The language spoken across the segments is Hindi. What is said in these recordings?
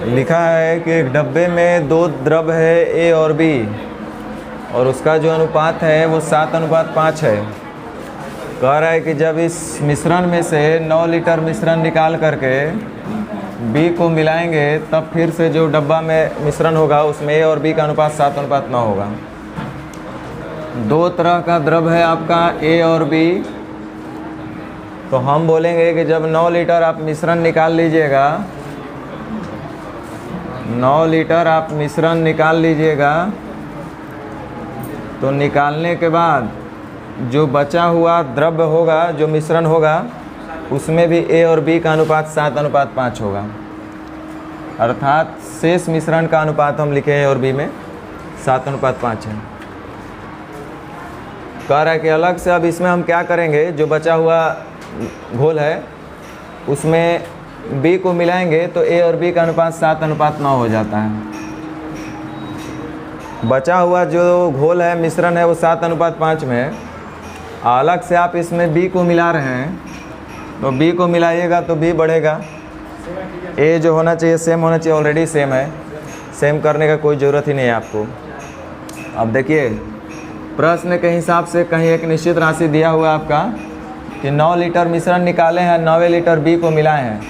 लिखा है कि एक डब्बे में दो द्रव है ए और बी और उसका जो अनुपात है वो 7:5 है। कह रहा है कि जब इस मिश्रण में से 9 लीटर मिश्रण निकाल करके बी को मिलाएंगे तब फिर से जो डब्बा में मिश्रण होगा उसमें ए और बी का अनुपात 7:9 होगा। दो तरह का द्रव है आपका ए और बी, तो हम बोलेंगे कि जब 9 लीटर आप मिश्रण निकाल लीजिएगा, 9 लीटर आप मिश्रण निकाल लीजिएगा तो निकालने के बाद जो बचा हुआ द्रव्य होगा, जो मिश्रण होगा, उसमें भी ए और बी का अनुपात 7:5 होगा। अर्थात शेष मिश्रण का अनुपात हम लिखे ए और बी में 7:5 है। कह रहा है कि अलग से अब इसमें हम क्या करेंगे, जो बचा हुआ घोल है उसमें बी को मिलाएंगे तो ए और बी का अनुपात 7:9 हो जाता है। बचा हुआ जो घोल है, मिश्रण है, वो 7:5 में है। अलग से आप इसमें बी को मिला रहे हैं तो बी को मिलाइएगा तो बी बढ़ेगा। ए जो होना चाहिए सेम होना चाहिए, ऑलरेडी सेम है, सेम करने का कोई ज़रूरत ही नहीं है आपको। अब देखिए प्रश्न के हिसाब से कहीं एक निश्चित राशि दिया हुआ आपका कि 9 लीटर मिश्रण निकाले हैं, 9 लीटर बी को मिलाए हैं।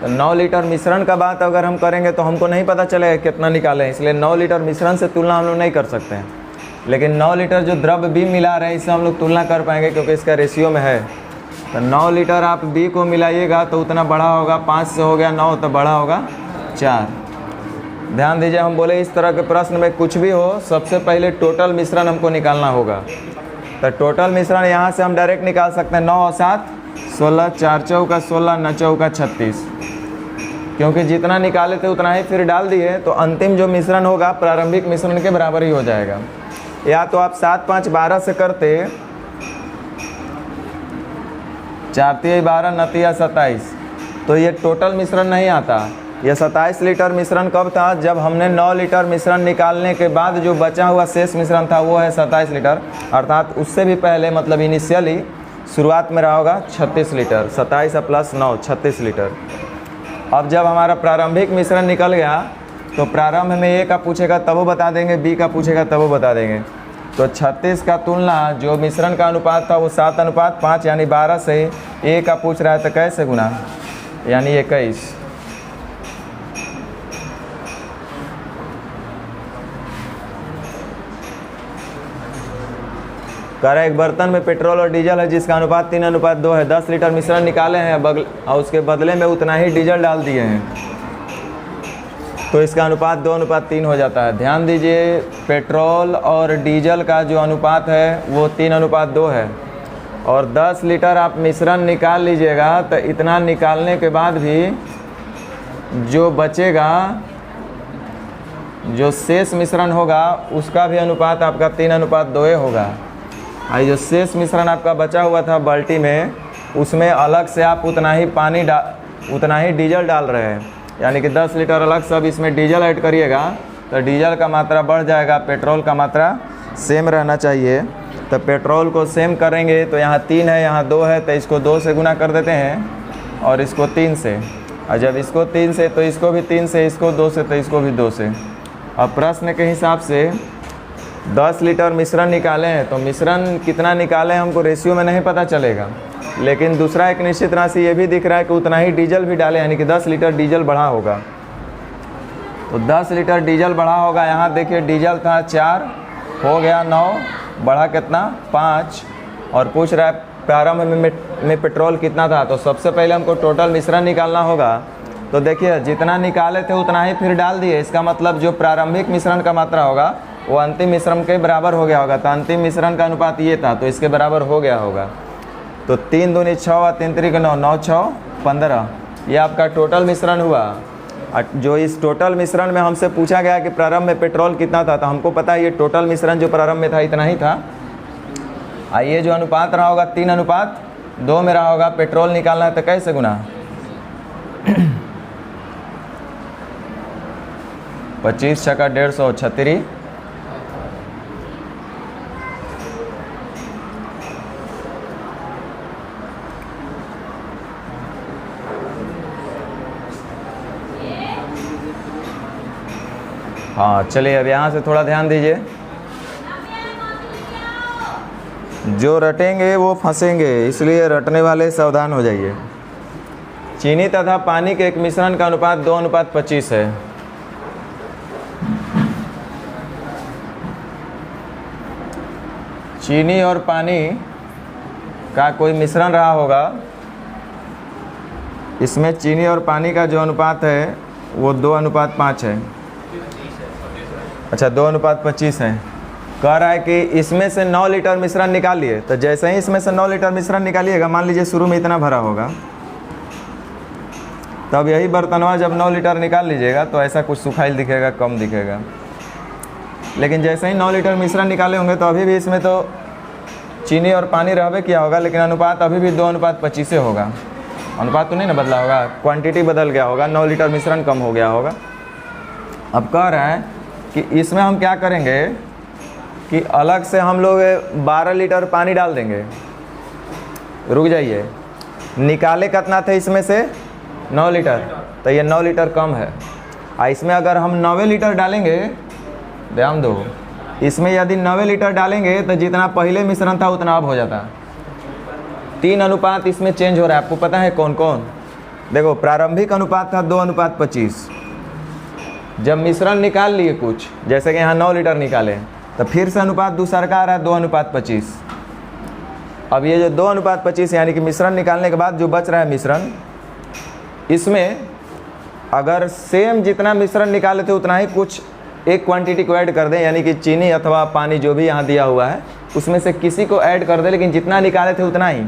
तो 9 लीटर मिश्रण का बात अगर हम करेंगे तो हमको नहीं पता चलेगा कितना निकाले हैं, इसलिए 9 लीटर मिश्रण से तुलना हम लोग नहीं कर सकते हैं। लेकिन 9 लीटर जो द्रव्य बी मिला रहे हैं इससे हम लोग तुलना कर पाएंगे क्योंकि इसका रेशियो में है। तो 9 लीटर आप बी को मिलाइएगा तो उतना बड़ा होगा, 5 से हो गया 9 तो बड़ा होगा 4। ध्यान दीजिए, हम बोले इस तरह के प्रश्न में कुछ भी हो सबसे पहले टोटल मिश्रण हमको निकालना होगा। तो टोटल मिश्रण यहाँ से हम डायरेक्ट निकाल सकते हैं, 9 और 7 16, 4 चौका 16, 9 चौका 36। क्योंकि जितना निकाले थे उतना ही फिर डाल दिए तो अंतिम जो मिश्रण होगा प्रारंभिक मिश्रण के बराबर ही हो जाएगा। या तो आप 7 5 12 से करते, 4 3 12 9 3 27, तो ये टोटल मिश्रण नहीं आता। यह 27 लीटर मिश्रण कब था, जब हमने 9 लीटर मिश्रण निकालने के बाद जो बचा हुआ शेष मिश्रण था वो है 27 लीटर। अर्थात उससे भी पहले मतलब इनिशियली शुरुआत में रहा होगा 36 लीटर। 27 plus 9 36 litre. अब जब हमारा प्रारंभिक मिश्रण निकल गया तो प्रारंभ में ए का पूछेगा तब वो बता देंगे, बी का पूछेगा तब वो बता देंगे। तो 36 का तुलना जो मिश्रण का अनुपात था वो 7:5 यानी 12 से ए का पूछ रहा है तो कैसे गुना, यानी 21। कह रहा है एक बर्तन में पेट्रोल और डीजल है जिसका अनुपात 3:2 है। 10 लीटर मिश्रण निकाले हैं और उसके बदले में उतना ही डीजल डाल दिए हैं तो इसका अनुपात 2:3 हो जाता है। ध्यान दीजिए, पेट्रोल और डीजल का जो अनुपात है वो 3:2 है और 10 लीटर आप मिश्रण निकाल लीजिएगा तो इतना निकालने के बाद भी जो बचेगा, जो शेष मिश्रण होगा उसका भी अनुपात आपका 3:2 होगा। और जो शेष मिश्रण आपका बचा हुआ था बाल्टी में, उसमें अलग से आप उतना ही डीजल डाल रहे हैं, यानी कि 10 लीटर अलग से अब इसमें डीजल ऐड करिएगा तो डीजल का मात्रा बढ़ जाएगा, पेट्रोल का मात्रा सेम रहना चाहिए। तो पेट्रोल को सेम करेंगे तो यहाँ 3 है, यहाँ 2 है, तो इसको 2 से गुना कर देते हैं और इसको 3 से, और जब इसको 3 से तो इसको भी 3 से, इसको 2 से तो इसको भी 2 से। अब प्रश्न के हिसाब से 10 लीटर मिश्रण निकाले हैं तो मिश्रण कितना निकाले हमको रेशियो में नहीं पता चलेगा, लेकिन दूसरा एक निश्चित राशि ये भी दिख रहा है कि उतना ही डीजल भी डाले, यानी कि 10 लीटर डीजल बढ़ा होगा। तो 10 लीटर डीजल बढ़ा होगा। यहाँ देखिए डीजल था 4, हो गया 9, बढ़ा कितना 5, और पूछ रहा है प्रारंभ में पेट्रोल कितना था। तो सबसे पहले हमको टोटल मिश्रण निकालना होगा। तो देखिए जितना निकाले थे उतना ही फिर डाल दिए, इसका मतलब जो प्रारंभिक मिश्रण का मात्रा होगा वो अंतिम मिश्रण के बराबर हो गया होगा। तो अंतिम मिश्रण का अनुपात ये था तो इसके बराबर हो गया होगा। तो 3 दूनी 6 और 3 3 9, 9 6 15, ये आपका टोटल मिश्रण हुआ। जो इस टोटल मिश्रण में हमसे पूछा गया कि प्रारंभ में पेट्रोल कितना था, तो हमको पता है ये टोटल मिश्रण जो प्रारंभ में था इतना ही था। ये जो अनुपात रहा होगा 3:2 में रहा होगा। पेट्रोल निकालना है तो कैसे गुना 25 6 का 150 36, हाँ चलिए, अब यहाँ से थोड़ा ध्यान दीजिए। जो रटेंगे वो फंसेंगे, इसलिए रटने वाले सावधान हो जाइए। चीनी तथा पानी के एक मिश्रण का अनुपात 2:25 है। चीनी और पानी का कोई मिश्रण रहा होगा, इसमें चीनी और पानी का जो अनुपात है वो 2:5 है। अच्छा 2:25 है। कह रहा है कि इसमें से 9 लीटर मिश्रण निकालिए। तो जैसे ही इसमें से 9 लीटर मिश्रण निकालिएगा, मान लीजिए शुरू में इतना भरा होगा, तब यही बर्तनवा जब 9 लीटर निकाल लीजिएगा तो ऐसा कुछ सुखाइल दिखेगा, कम दिखेगा। लेकिन जैसे ही 9 लीटर मिश्रण निकाले होंगे तो अभी भी इसमें तो चीनी और पानी रहबे किया होगा, लेकिन अनुपात अभी भी 2:25 से होगा। अनुपात तो नहीं ना बदला होगा, क्वांटिटी बदल गया होगा, 9 लीटर मिश्रण कम हो गया होगा। अब कह रहा है कि इसमें हम क्या करेंगे कि अलग से हम लोग 12 लीटर पानी डाल देंगे। रुक जाइए, निकाले कितना थे इसमें से 9 लीटर, तो ये 9 लीटर कम है। इसमें अगर हम 9 लीटर डालेंगे, ध्यान दो, इसमें यदि 9 लीटर डालेंगे तो जितना पहले मिश्रण था उतना अब हो जाता। 3 अनुपात इसमें चेंज हो रहा है। आपको पता है कौन कौन? देखो, प्रारंभिक अनुपात था 2:25। जब मिश्रण निकाल लिए कुछ, जैसे कि यहाँ 9 लीटर निकाले, तो फिर से अनुपात दूसरा का आ रहा है 2:25। अब ये जो 2:25 यानी कि मिश्रण निकालने के बाद जो बच रहा है मिश्रण, इसमें अगर सेम जितना मिश्रण निकाले थे उतना ही कुछ एक क्वांटिटी को ऐड कर दें, यानी कि चीनी अथवा पानी जो भी यहाँ दिया हुआ है उसमें से किसी को ऐड कर दें, लेकिन जितना निकाले थे उतना ही।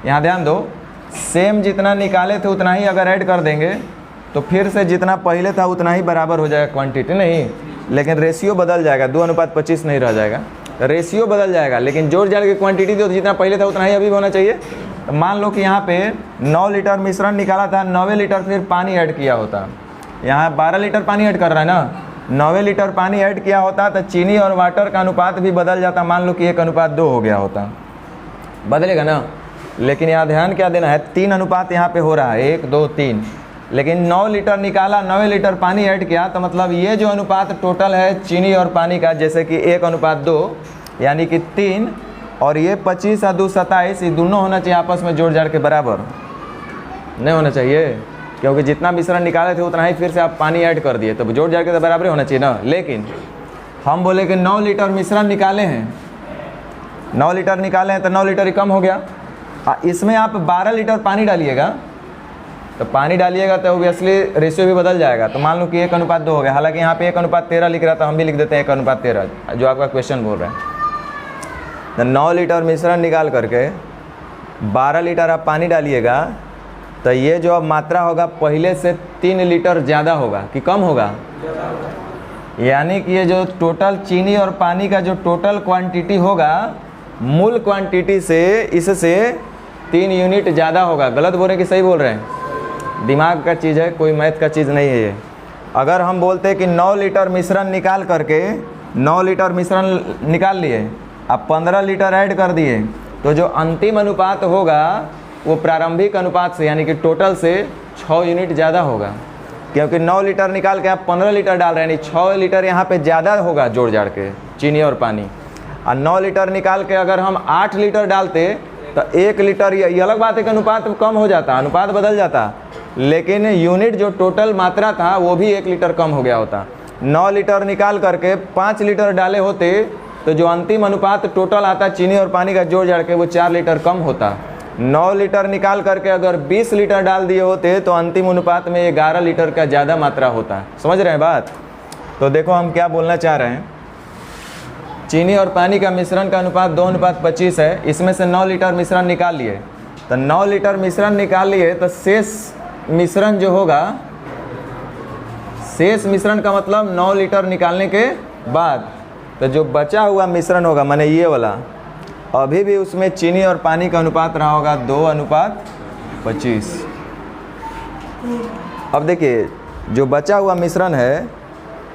यहाँ ध्यान दो, सेम जितना निकाले थे उतना ही अगर ऐड कर देंगे तो फिर से जितना पहले था उतना ही बराबर हो जाएगा। क्वांटिटी नहीं, लेकिन रेशियो बदल जाएगा, 2:25 नहीं रह जाएगा, रेशियो बदल जाएगा। लेकिन जोड़ जाड़ की क्वांटिटी तो जितना पहले था उतना ही अभी होना चाहिए। तो मान लो कि यहाँ पे 9 लीटर मिश्रण निकाला था, 9 लीटर फिर पानी ऐड किया होता। यहाँ 12 लीटर पानी ऐड कर रहा है ना, 9 लीटर पानी ऐड किया होता तो चीनी और वाटर का अनुपात भी बदल जाता। मान लो कि 1:2 हो गया होता, बदलेगा ना। लेकिन यहाँ ध्यान क्या देना है, 3 अनुपात यहाँ पे हो रहा है, 1 2 3। लेकिन 9 लीटर निकाला, 9 लीटर पानी ऐड किया, तो मतलब ये जो अनुपात टोटल है चीनी और पानी का, जैसे कि 1:2 यानी कि 3, और ये 25 और 2 27, ये दोनों होना चाहिए आपस में जोड़ जाड़ के बराबर। नहीं होना चाहिए, क्योंकि जितना मिश्रण निकाले थे उतना ही फिर से आप पानी ऐड कर दिए, तो जोड़ जाड़ के तो बराबर होना चाहिए ना। लेकिन हम बोले कि 9 लीटर मिश्रण निकाले हैं, 9 लीटर निकाले हैं तो 9 लीटर ही कम हो गया। इसमें आप 12 लीटर पानी डालिएगा, तो पानी डालिएगा तो ऑब्वियसली रेशियो भी बदल जाएगा। तो मान लो कि 1:2 हो गया। हालांकि यहाँ पे 1:13 लिख रहा था, हम भी लिख देते हैं 1:13 जो आपका क्वेश्चन बोल रहा है। तो 9 लीटर मिश्रण निकाल करके 12 लीटर आप पानी डालिएगा, तो ये जो अब मात्रा होगा पहले से 3 लीटर ज़्यादा होगा कि कम होगा। यानी कि ये जो टोटल चीनी और पानी का जो टोटल क्वांटिटी होगा, मूल क्वांटिटी से इससे 3 यूनिट ज़्यादा होगा। गलत बोल रहे हैं कि सही बोल रहे हैं? दिमाग का चीज़ है, कोई मैथ का चीज़ नहीं है ये। अगर हम बोलते हैं कि 9 लीटर मिश्रण निकाल करके, 9 लीटर मिश्रण निकाल लिए, आप 15 लीटर ऐड कर दिए, तो जो अंतिम अनुपात होगा वो प्रारंभिक अनुपात से यानी कि टोटल से 6 यूनिट ज़्यादा होगा। क्योंकि 9 लीटर निकाल के आप 15 लीटर डाल रहे हैं, यानी 6 लीटर यहाँ पे ज़्यादा होगा जोड़ जाड़ के चीनी और पानी। और 9 लीटर निकाल के अगर हम 8 लीटर डालते तो 1 लीटर, ये अलग बात है कि अनुपात कम हो जाता, अनुपात बदल जाता, लेकिन यूनिट जो टोटल मात्रा था वो भी 1 लीटर कम हो गया होता। 9 लीटर निकाल करके 5 लीटर डाले होते तो जो अंतिम अनुपात टोटल आता चीनी और पानी का जोड़ जाड़ के वो 4 लीटर कम होता। 9 लीटर निकाल करके अगर 20 लीटर डाल दिए होते तो अंतिम अनुपात में 11 लीटर का ज़्यादा मात्रा होता। समझ रहे हैं बात? तो देखो हम क्या बोलना चाह रहे हैं। चीनी और पानी का मिश्रण का अनुपात 2:25 है। इसमें से 9 लीटर मिश्रण निकाल लिए, तो 9 लीटर मिश्रण निकाल लिए तो शेष मिश्रण जो होगा, शेष मिश्रण का मतलब 9 लीटर निकालने के बाद तो जो बचा हुआ मिश्रण होगा, माने ये वाला, अभी भी उसमें चीनी और पानी का अनुपात रहा होगा 2:25। अब देखिए जो बचा हुआ मिश्रण है,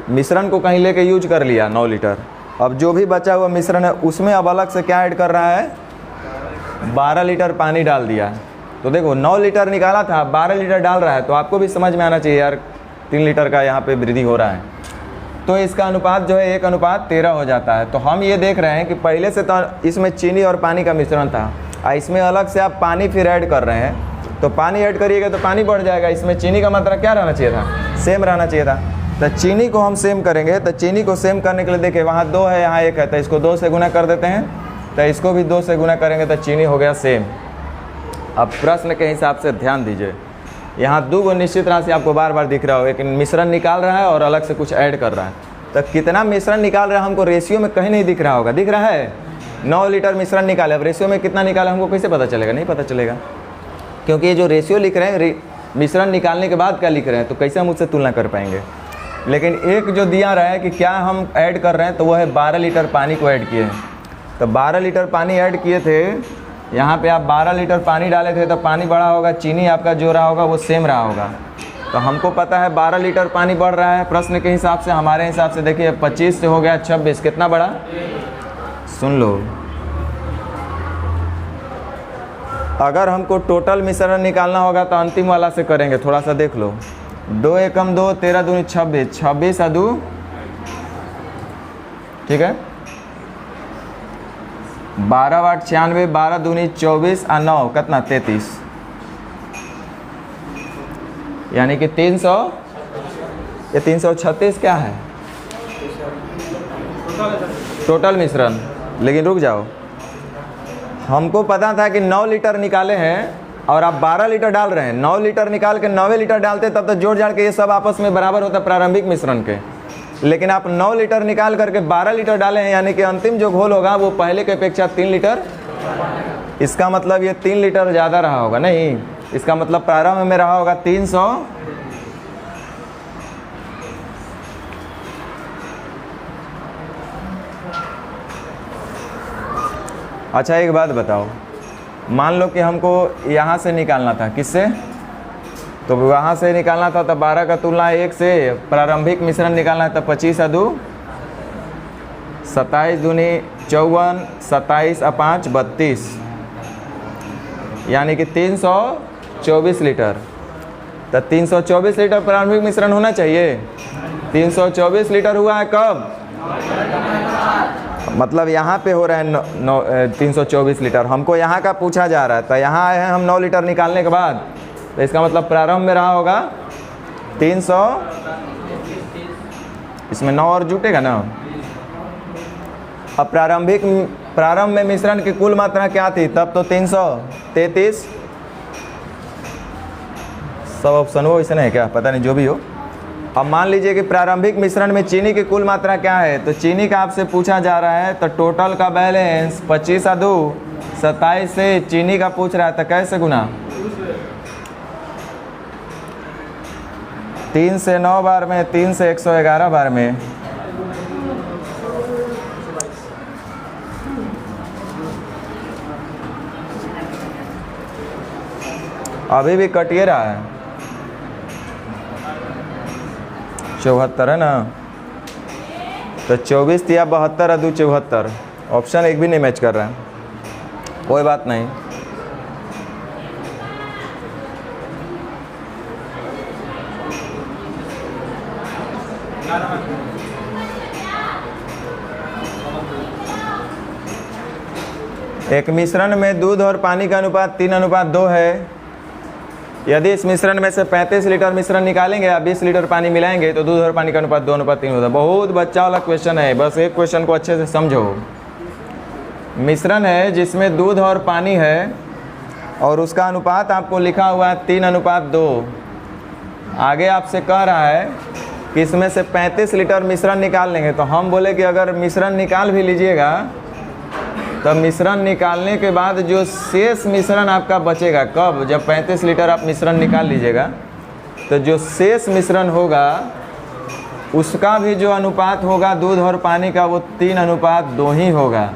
मिश्रण को कहीं लेके यूज कर लिया 9 लीटर। अब जो भी बचा हुआ मिश्रण है उसमें अब अलग से क्या ऐड कर रहा है, 12 लीटर पानी डाल दिया। तो देखो 9 लीटर निकाला था, 12 लीटर डाल रहा है, तो आपको भी समझ में आना चाहिए यार 3 लीटर का यहाँ पे वृद्धि हो रहा है। तो इसका अनुपात जो है 1:13 हो जाता है। तो हम ये देख रहे हैं कि पहले से तो इसमें चीनी और पानी का मिश्रण था, इसमें अलग से आप पानी फिर ऐड कर रहे हैं, तो पानी ऐड करिएगा तो पानी बढ़ जाएगा। इसमें चीनी का मात्रा क्या रहना चाहिए था, सेम रहना चाहिए था। तो चीनी को हम सेम करेंगे, तो चीनी को सेम करने के लिए देखिए वहाँ 2 है, यहाँ 1 है, तो इसको 2 से गुना कर देते हैं, तो इसको भी 2 से गुना करेंगे तो चीनी हो गया सेम। अब प्रश्न के हिसाब से ध्यान दीजिए, यहाँ 2 निश्चित राशि आपको बार बार दिख रहा हो, लेकिन मिश्रण निकाल रहा है और अलग से कुछ ऐड कर रहा है। तो कितना मिश्रण निकाल रहा है हमको रेशियो में कहीं नहीं दिख रहा होगा, दिख रहा है 9 लीटर मिश्रण निकाले। अब रेशियो में कितना निकाला हमको कैसे पता चलेगा, नहीं पता चलेगा, क्योंकि ये जो रेशियो लिख रहे हैं मिश्रण निकालने के बाद क्या लिख रहे हैं, तो कैसे हम उससे तुलना कर पाएंगे। लेकिन एक जो दिया रहा है कि क्या हम ऐड कर रहे हैं, तो वह है 12 लीटर पानी को ऐड किए हैं। तो 12 लीटर पानी ऐड किए थे, यहाँ पे आप 12 लीटर पानी डाले थे, तो पानी बढ़ा होगा, चीनी आपका जो रहा होगा वो सेम रहा होगा। तो हमको पता है 12 लीटर पानी बढ़ रहा है प्रश्न के हिसाब से, हमारे हिसाब से देखिए 25 से हो गया 26, कितना बढ़ा सुन लो। अगर हमको टोटल मिश्रण निकालना होगा तो अंतिम वाला से करेंगे, थोड़ा सा देख लो। 2 एकम 2, 13 दूनी 26, 26 आ 2, ठीक है, 12 वाट 96, 12 दूनी 24 आ 9 कितना 33, यानी कि 300, ये 336 क्या है टोटल मिश्रण। लेकिन रुक जाओ, हमको पता था कि 9 लीटर निकाले हैं और आप 12 लीटर डाल रहे हैं, 9 लीटर निकाल के 9 लीटर डालते तब तो जोड़ जाड़ के ये सब आपस में बराबर होता प्रारंभिक मिश्रण के। लेकिन आप 9 लीटर निकाल करके 12 लीटर डाले हैं, यानी कि अंतिम जो घोल होगा वो पहले के अपेक्षा 3 लीटर, इसका मतलब ये 3 लीटर ज़्यादा रहा होगा, नहीं, इसका मतलब प्रारंभ में रहा होगा 300। अच्छा एक बात बताओ, मान लो कि हमको यहाँ से निकालना था, किससे, तो वहाँ से निकालना था, तो 12 का तुलना 1 से प्रारंभिक मिश्रण निकालना है, तो 25 आ 2, 27 दूनी 54, 27 आ 5 32, यानी कि 324 लीटर। तो 324 लीटर प्रारंभिक मिश्रण होना चाहिए। 324 लीटर हुआ है कब, मतलब यहाँ पे हो रहा है 324 लीटर, हमको यहाँ का पूछा जा रहा है। तो यहाँ आए हैं हम 9 लीटर निकालने के बाद, तो इसका मतलब प्रारंभ में रहा होगा 300, इसमें 9 और जुटेगा ना। अब प्रारंभ में मिश्रण की कुल मात्रा क्या थी तब, तो 333, सब ऑप्शन वो ऐसे नहीं क्या, पता नहीं, जो भी हो। अब मान लीजिए कि प्रारंभिक मिश्रण में चीनी की कुल मात्रा क्या है, तो चीनी का आपसे पूछा जा रहा है, तो टोटल का बैलेंस 25 आ 2, 27 से चीनी का पूछ रहा है, तो कैसे गुना, 3 से 9 बार में, 3 से 111 बार में। अभी भी कटिए रहा है, 74 है ना, तो 24 या 72 आ 2 74, ऑप्शन एक भी नहीं मैच कर रहा है, कोई बात नहीं। एक मिश्रण में दूध और पानी का अनुपात 3:2 है। यदि इस मिश्रण में से 35 लीटर मिश्रण निकालेंगे या 20 लीटर पानी मिलाएंगे तो दूध और पानी का अनुपात 2:3 होता है। बहुत बच्चा वाला क्वेश्चन है, बस एक क्वेश्चन को अच्छे से समझो। मिश्रण है जिसमें दूध और पानी है और उसका अनुपात आपको लिखा हुआ है 3:2। आगे आपसे कह रहा है कि इसमें से 35 लीटर मिश्रण निकाल लेंगे, तो हम बोले कि अगर मिश्रण निकाल भी लीजिएगा तो मिश्रण निकालने के बाद जो शेष मिश्रण आपका बचेगा, कब, जब 35 लीटर आप मिश्रण निकाल लीजिएगा तो जो शेष मिश्रण होगा उसका भी जो अनुपात होगा दूध और पानी का वो 3:2 ही होगा।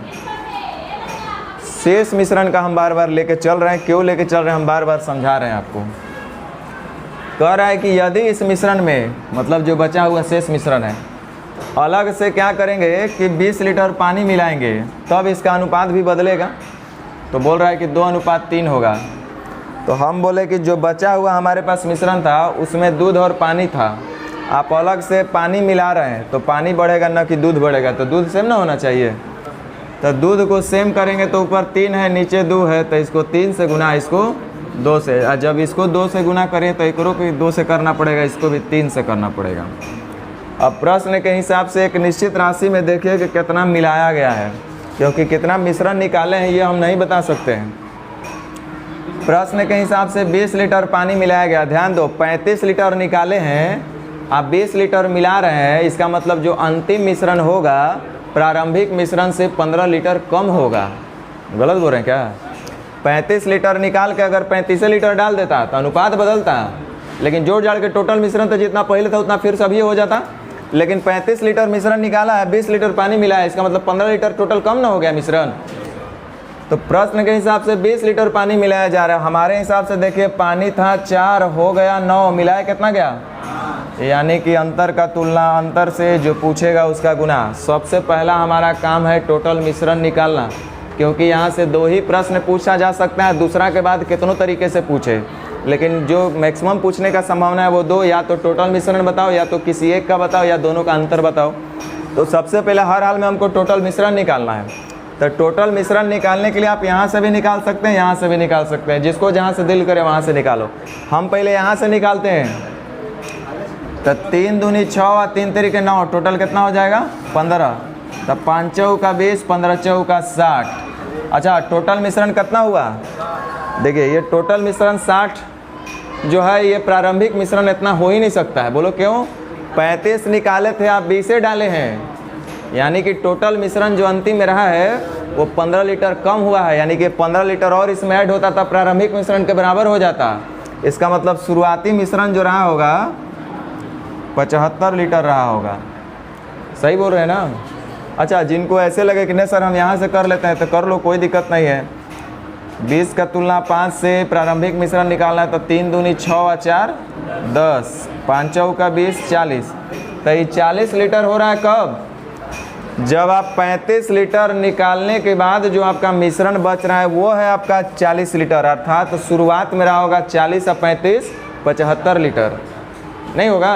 शेष मिश्रण का हम बार बार लेके चल रहे हैं, क्यों लेके चल रहे हैं हम बार बार समझा रहे हैं आपको। कह रहा है कि यदि इस मिश्रण में, मतलब जो बचा हुआ शेष मिश्रण है, अलग से क्या करेंगे कि 20 लीटर पानी मिलाएंगे तब इसका अनुपात भी बदलेगा, तो बोल रहा है कि 2:3 होगा। तो हम बोले कि जो बचा हुआ हमारे पास मिश्रण था उसमें दूध और पानी था, आप अलग से पानी मिला रहे हैं तो पानी बढ़ेगा ना कि दूध बढ़ेगा, तो दूध सेम ना होना चाहिए। तो दूध को सेम करेंगे तो ऊपर 3 है नीचे 2 है, तो इसको 3 से गुना, इसको 2 से। और जब इसको 2 से गुना करें तो एकरो को 2 से करना पड़ेगा, इसको भी 3 से करना पड़ेगा। अब प्रश्न के हिसाब से एक निश्चित राशि में देखिए कि कितना मिलाया गया है, क्योंकि कितना मिश्रण निकाले हैं ये हम नहीं बता सकते हैं। प्रश्न के हिसाब से 20 लीटर पानी मिलाया गया। ध्यान दो, 35 लीटर निकाले हैं, आप 20 लीटर मिला रहे हैं, इसका मतलब जो अंतिम मिश्रण होगा प्रारंभिक मिश्रण से 15 लीटर कम होगा। गलत बोल रहे हैं क्या? 35 लीटर निकाल के अगर 35 लीटर डाल देता तो अनुपात बदलता, लेकिन जोड़ जाड़ के टोटल मिश्रण तो जितना पहले था उतना फिर से अभी हो जाता। लेकिन 35 लीटर मिश्रण निकाला है, 20 लीटर पानी मिला है, इसका मतलब 15 लीटर टोटल कम ना हो गया मिश्रण। तो प्रश्न के हिसाब से 20 लीटर पानी मिलाया जा रहा है। हमारे हिसाब से देखिए पानी था 4 हो गया 9, मिलाया कितना गया, यानी कि अंतर का तुलना, अंतर से जो पूछेगा उसका गुना। सबसे पहला हमारा काम है टोटल मिश्रण निकालना, क्योंकि यहाँ से 2 ही प्रश्न पूछा जा सकता है, दूसरा के बाद कितनों तरीके से पूछे, लेकिन जो मैक्सिमम पूछने का संभावना है वो 2, या तो टोटल मिश्रण बताओ या तो किसी एक का बताओ या दोनों का अंतर बताओ। तो सबसे पहले हर हाल में हमको टोटल मिश्रण निकालना है। तो टोटल मिश्रण निकालने के लिए आप यहाँ से भी निकाल सकते हैं, यहाँ से भी निकाल सकते हैं, जिसको जहाँ से दिल करे वहाँ से निकालो। हम पहले यहाँ से निकालते हैं। तो 3 दूनी 6 और 3 तरीके 9, टोटल कितना हो जाएगा 15। तो 5 चौका 20, 15 चौका 60। अच्छा, टोटल मिश्रण कितना हुआ? देखिए ये टोटल मिश्रण 60 जो है, ये प्रारंभिक मिश्रण इतना हो ही नहीं सकता है। बोलो क्यों? 35 निकाले थे, आप 20 डाले हैं, यानी कि टोटल मिश्रण जो अंतिम में रहा है वो 15 लीटर कम हुआ है, यानी कि 15 लीटर और इसमें ऐड होता था, प्रारंभिक मिश्रण के बराबर हो जाता। इसका मतलब शुरुआती मिश्रण जो रहा होगा 75 लीटर रहा होगा। सही बोल रहे हैं ना? अच्छा, जिनको ऐसे लगे कि नहीं सर हम यहाँ से कर लेते हैं तो कर लो, कोई दिक्कत नहीं है। 20 का तुलना 5 से प्रारंभिक मिश्रण निकालना है, तो 3 दूनी 6 और 4 10, 5 चौका 20 40। तो ये 40 लीटर हो रहा है कब? जब आप 35 लीटर निकालने के बाद जो आपका मिश्रण बच रहा है वो है आपका 40 लीटर, अर्थात तो शुरुआत में रहा होगा 40 और 35 75 लीटर, नहीं होगा?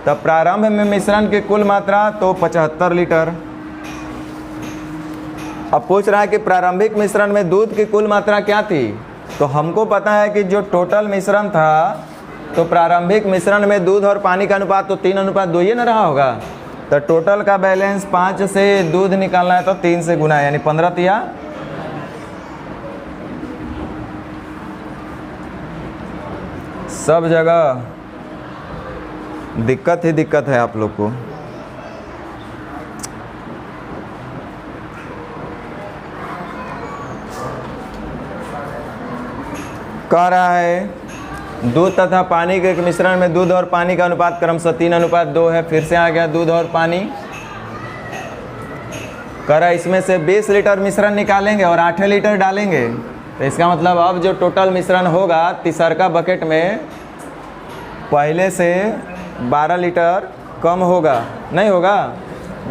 तब प्रारंभ में मिश्रण की कुल मात्रा तो 75 लीटर। अब पूछ रहा है कि प्रारंभिक मिश्रण में दूध की कुल मात्रा क्या थी? तो हमको पता है कि जो टोटल मिश्रण था तो प्रारंभिक मिश्रण में दूध और पानी का अनुपात तो 3:2 ही न रहा होगा। तो टोटल का बैलेंस 5 से दूध निकालना है तो 3 से गुना, यानी 15 तिया। सब जगह दिक्कत ही दिक्कत है आप लोग को। कह रहा है दूध तथा पानी के मिश्रण में दूध और पानी का अनुपात क्रमशः 3:2 है। फिर से आ गया दूध और पानी। कह रहा है इसमें से 20 लीटर मिश्रण निकालेंगे और 8 लीटर डालेंगे, तो इसका मतलब अब जो टोटल मिश्रण होगा तीसरका बकेट में पहले से 12 लीटर कम होगा, नहीं होगा?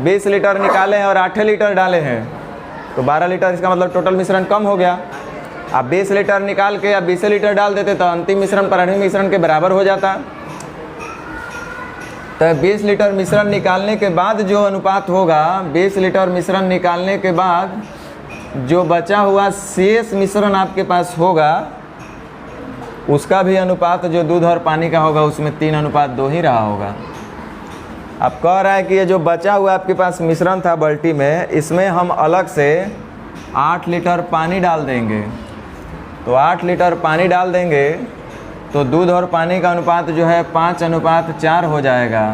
20 लीटर निकाले हैं और 8 लीटर डाले हैं तो 12 लीटर, इसका मतलब टोटल मिश्रण कम हो गया। आप 20 लीटर निकाल के आप 20 लीटर डाल देते तो अंतिम मिश्रण प्रारंभिक मिश्रण के बराबर हो जाता। तो 20 लीटर मिश्रण निकालने के बाद जो अनुपात होगा, 20 लीटर मिश्रण निकालने के बाद जो बचा हुआ शेष मिश्रण आपके पास होगा उसका भी अनुपात जो दूध और पानी का होगा उसमें 3:2 ही रहा होगा। अब कह रहा है कि ये जो बचा हुआ आपके पास मिश्रण था बाल्टी में, इसमें हम अलग से 8 लीटर पानी डाल देंगे। तो 8 लीटर पानी डाल देंगे तो दूध और पानी का अनुपात जो है 5:4 हो जाएगा।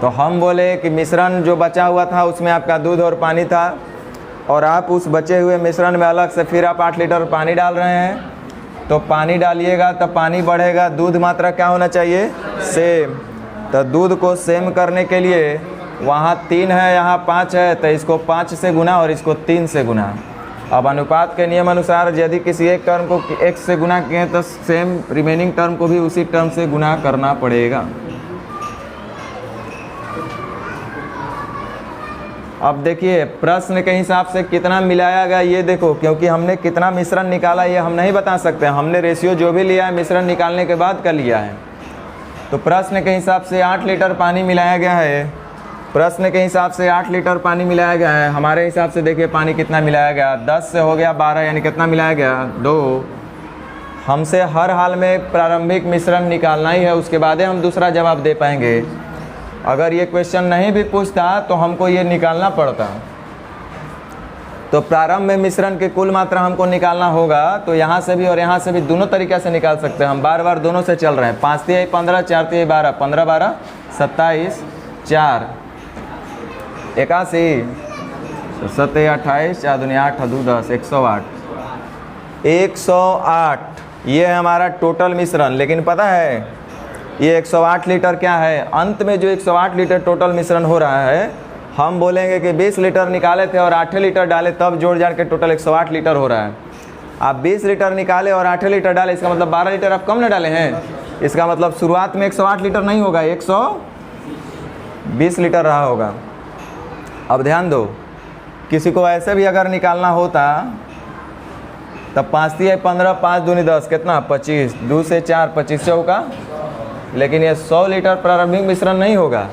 तो हम बोले कि मिश्रण जो बचा हुआ था उसमें आपका दूध और पानी था, और आप उस बचे हुए मिश्रण में अलग से फिर आप 8 लीटर पानी डाल रहे हैं। तो पानी डालिएगा तो पानी बढ़ेगा, दूध मात्रा क्या होना चाहिए? सेम। तो दूध को सेम करने के लिए वहाँ 3 है, यहाँ 5 है, तो इसको 5 से गुना और इसको 3 से गुना। अब अनुपात के नियम अनुसार यदि किसी एक टर्म को x से गुना किए तो सेम रिमेनिंग टर्म को भी उसी टर्म से गुना करना पड़ेगा। अब देखिए प्रश्न के हिसाब से कितना मिलाया गया ये देखो, क्योंकि हमने कितना मिश्रण निकाला ये हम नहीं बता सकते, हमने रेशियो जो भी लिया है मिश्रण निकालने के बाद का लिया है। तो प्रश्न के हिसाब से 8 लीटर पानी मिलाया गया है। प्रश्न के हिसाब से 8 लीटर पानी मिलाया गया है। हमारे हिसाब से देखिए पानी कितना मिलाया गया, 10 से हो गया 12, यानी कितना मिलाया गया 2। हमसे हर हाल में प्रारंभिक मिश्रण निकालना ही है, उसके बाद हम दूसरा जवाब दे पाएंगे। अगर ये क्वेश्चन नहीं भी पूछता तो हमको ये निकालना पड़ता। तो प्रारंभ में मिश्रण की कुल मात्रा हमको निकालना होगा, तो यहाँ से भी और यहाँ से भी दोनों तरीक़े से निकाल सकते हैं। हम बार बार दोनों से चल रहे हैं। 5 तिहाई 15, 4 तिहाई 12, 15 12 27, 4 81, 7 28, 4 दूनी 8, 2 10, 108। 108 ये है हमारा टोटल मिश्रण। लेकिन पता है ये 108 लीटर क्या है? अंत में जो 108 लीटर टोटल मिश्रण हो रहा है, हम बोलेंगे कि 20 लीटर निकाले थे और 8 लीटर डाले, तब जोड़ जाड़ के टोटल 108 लीटर हो रहा है। आप 20 लीटर निकाले और 8 लीटर डाले, इसका मतलब 12 लीटर आप कम न डाले हैं। इसका मतलब शुरुआत में 108 लीटर नहीं होगा, 120 लीटर रहा होगा। अब ध्यान दो, किसी को ऐसे भी अगर निकालना होता तब 5 तिहाई 15, 5 दूनी 10, कितना 25, 2 से 4, 25 चौका। लेकिन ये 100 लीटर प्रारंभिक मिश्रण नहीं होगा।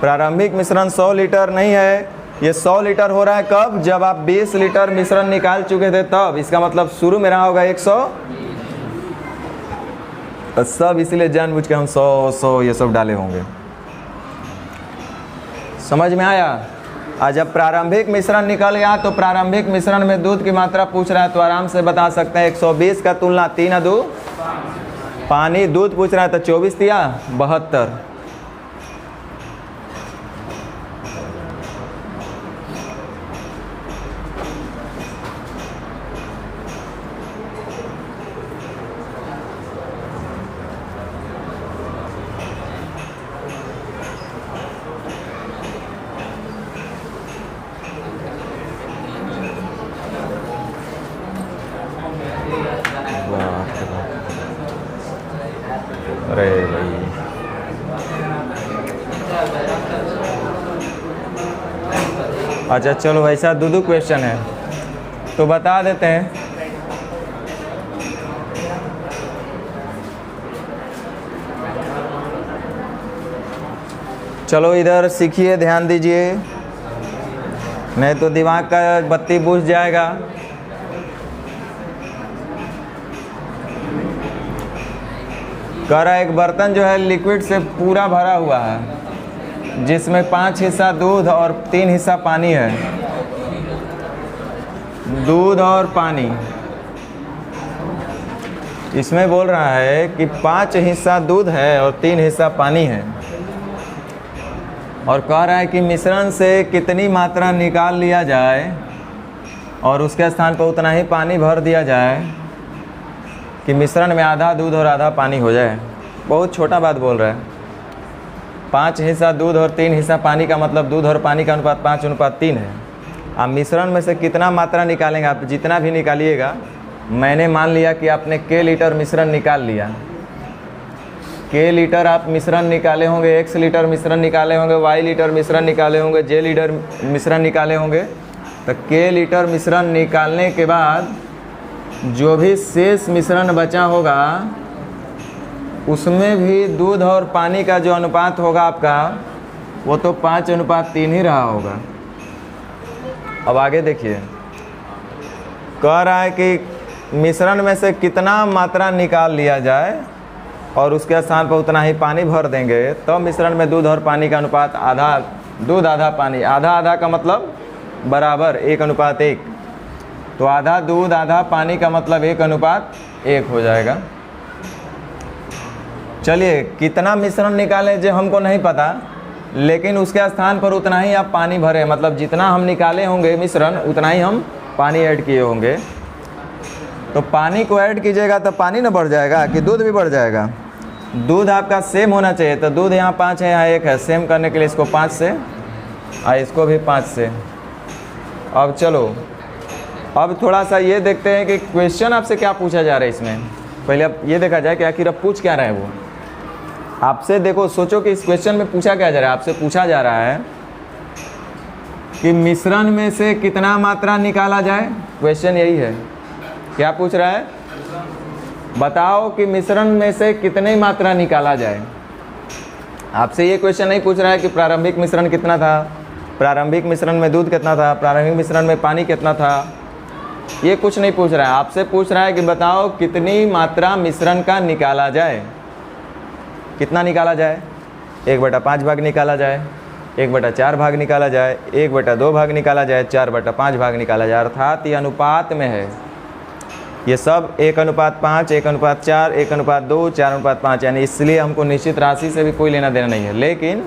प्रारंभिक मिश्रण 100 लीटर नहीं है, ये 100 लीटर हो रहा है कब? जब आप 20 लीटर मिश्रण निकाल चुके थे तब। इसका मतलब शुरू में रहा होगा 100, सब इसलिए जानबूझ के हम 100 ये सब डाले होंगे। समझ में आया? आज जब प्रारंभिक मिश्रण निकल गया तो प्रारंभिक मिश्रण में दूध की मात्रा पूछ रहा है तो आराम से बता सकते हैं 120 का तुलना 3 2 पानी। दूध पूछ रहा है तो 24 तिया 72। अरे भाई अच्छा चलो, ऐसा दो क्वेश्चन है तो बता देते हैं। चलो इधर सीखिए, ध्यान दीजिए, नहीं तो दिमाग का बत्ती बुझ जाएगा। कह रहा है एक बर्तन जो है लिक्विड से पूरा भरा हुआ है, जिसमें 5 हिस्सा दूध और 3 हिस्सा पानी है। दूध और पानी, इसमें बोल रहा है कि 5 हिस्सा दूध है और 3 हिस्सा पानी है, और कह रहा है कि मिश्रण से कितनी मात्रा निकाल लिया जाए और उसके स्थान पर उतना ही पानी भर दिया जाए कि मिश्रण में आधा दूध और आधा पानी हो जाए। बहुत छोटा बात बोल रहा है। 5 हिस्सा दूध और 3 हिस्सा पानी का मतलब दूध और पानी का अनुपात 5:3 है। आप मिश्रण में से कितना मात्रा निकालेंगे, आप जितना भी निकालिएगा। मैंने मान लिया कि आपने के लीटर मिश्रण निकाल लिया, के लीटर आप मिश्रण निकाले होंगे, एक्स लीटर मिश्रण निकाले होंगे, वाई लीटर मिश्रण निकाले होंगे, जे लीटर मिश्रण निकाले होंगे। तो के लीटर मिश्रण निकालने के बाद जो भी शेष मिश्रण बचा होगा उसमें भी दूध और पानी का जो अनुपात होगा आपका, वो तो 5:3 ही रहा होगा। अब आगे देखिए, कह रहा है कि मिश्रण में से कितना मात्रा निकाल लिया जाए और उसके स्थान पर उतना ही पानी भर देंगे, तो मिश्रण में दूध और पानी का अनुपात आधा दूध आधा पानी। आधा आधा का मतलब बराबर 1:1। तो आधा दूध आधा पानी का मतलब 1:1 हो जाएगा। चलिए कितना मिश्रण निकालें जो हमको नहीं पता, लेकिन उसके स्थान पर उतना ही आप पानी भरें, मतलब जितना हम निकाले होंगे मिश्रण उतना ही हम पानी ऐड किए होंगे। तो पानी को ऐड कीजिएगा तो पानी ना बढ़ जाएगा कि दूध भी बढ़ जाएगा? दूध आपका सेम होना चाहिए। तो दूध यहाँ 5 है, यहाँ 1 है। सेम करने के लिए इसको 5 से और इसको भी 5 से। अब चलो, अब थोड़ा सा ये देखते हैं कि क्वेश्चन आपसे क्या पूछा जा रहा है इसमें। पहले अब ये देखा जाए कि आखिर अब पूछ क्या रहा है वो आपसे। देखो, सोचो कि इस क्वेश्चन में पूछा क्या जा रहा है। आपसे पूछा जा रहा है कि मिश्रण में से कितना मात्रा निकाला जाए। क्वेश्चन यही है। क्या पूछ रहा है? बताओ कि मिश्रण में से कितनी मात्रा निकाला जाए। आपसे ये क्वेश्चन नहीं पूछ रहा है कि प्रारंभिक मिश्रण कितना था, प्रारंभिक मिश्रण में दूध कितना था, प्रारंभिक मिश्रण में पानी कितना था, ये कुछ नहीं पूछ रहा है। आपसे पूछ रहा है कि बताओ कितनी मात्रा मिश्रण का निकाला जाए। कितना निकाला जाए? 1/5 भाग निकाला जाए, 1/4 भाग निकाला जाए, 1/2 भाग निकाला जाए, 4/5 भाग निकाला जाए। अर्थात ये अनुपात में है, ये सब 1:5, 1:4, 1:2, 4:5, यानी इसलिए हमको निश्चित राशि से भी कोई लेना देना नहीं है। लेकिन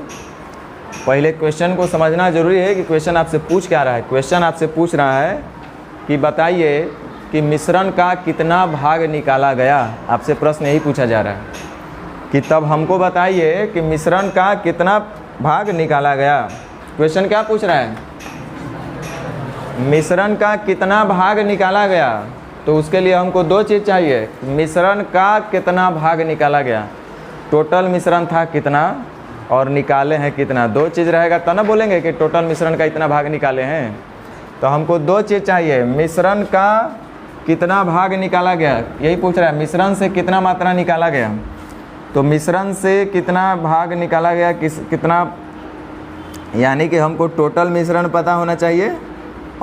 पहले क्वेश्चन को समझना जरूरी है कि क्वेश्चन आपसे पूछ क्या रहा है। क्वेश्चन आपसे पूछ रहा है कि बताइए कि मिश्रण का कितना भाग निकाला गया। आपसे प्रश्न यही पूछा जा रहा है कि तब हमको बताइए कि मिश्रण का कितना भाग निकाला गया। क्वेश्चन क्या पूछ रहा है? मिश्रण का कितना भाग निकाला गया। तो उसके लिए हमको दो चीज़ चाहिए, मिश्रण का कितना भाग निकाला गया, टोटल मिश्रण था कितना और निकाले हैं कितना। दो चीज़ रहेगा तब ना बोलेंगे कि टोटल मिश्रण का इतना भाग निकाले हैं। तो हमको दो चीज़ चाहिए, मिश्रण का कितना भाग निकाला गया, यही पूछ रहा है। मिश्रण से कितना मात्रा निकाला गया, तो मिश्रण से कितना भाग निकाला गया, कितना, यानी कि हमको टोटल मिश्रण पता होना चाहिए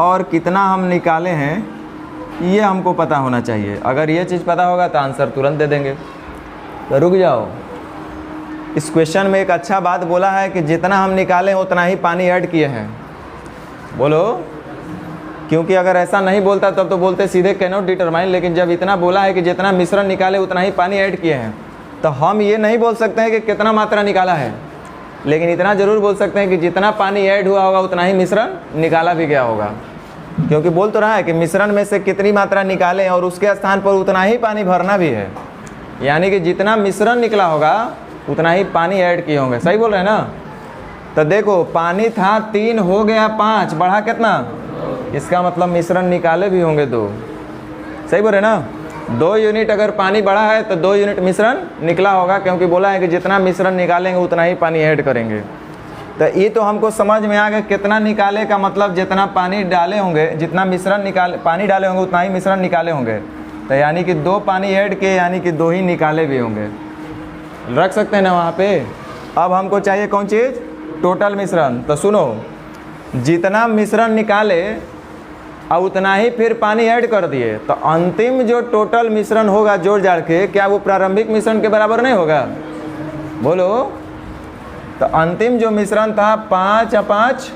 और कितना हम निकाले हैं ये हमको पता होना चाहिए। अगर ये चीज़ पता होगा तो आंसर तुरंत दे देंगे। तो रुक जाओ, इस क्वेश्चन में एक अच्छा बात बोला है कि जितना हम निकालें उतना ही पानी ऐड किए हैं। बोलो, क्योंकि अगर ऐसा नहीं बोलता तब तो बोलते सीधे कैन नॉट डिटरमाइन, लेकिन जब इतना बोला है कि जितना मिश्रण निकाले उतना ही पानी ऐड किए हैं, तो हम ये नहीं बोल सकते हैं कि कितना मात्रा निकाला है, लेकिन इतना ज़रूर बोल सकते हैं कि जितना पानी ऐड हुआ होगा उतना ही मिश्रण निकाला भी गया होगा। क्योंकि बोल तो रहा है कि मिश्रण में से कितनी मात्रा निकालें और उसके स्थान पर उतना ही पानी भरना भी है, यानी कि जितना मिश्रण निकला होगा उतना ही पानी ऐड किए होंगे। सही बोल रहे हैं ना? तो देखो, पानी था 3 हो गया 5, बढ़ा कितना, इसका मतलब मिश्रण निकाले भी होंगे 2। सही बोल रहे हैं ना? 2 यूनिट अगर पानी बढ़ा है तो 2 यूनिट मिश्रण निकला होगा, क्योंकि बोला है कि जितना मिश्रण निकालेंगे उतना ही पानी ऐड करेंगे। तो ये तो हमको समझ में आ गया, कितना निकाले का मतलब जितना पानी डाले होंगे, जितना मिश्रण पानी डाले होंगे उतना ही मिश्रण निकाले होंगे। तो यानी कि 2 पानी ऐड के, यानी कि 2 ही निकाले भी होंगे। रख सकते हैं ना वहाँ पे। अब हमको चाहिए कौन चीज़? टोटल मिश्रण। तो सुनो, जितना मिश्रण निकाले और उतना ही फिर पानी ऐड कर दिए, तो अंतिम जो टोटल मिश्रण होगा जोड़ जाड़ के, क्या वो प्रारंभिक मिश्रण के बराबर नहीं होगा? बोलो। तो अंतिम जो मिश्रण था 5/5,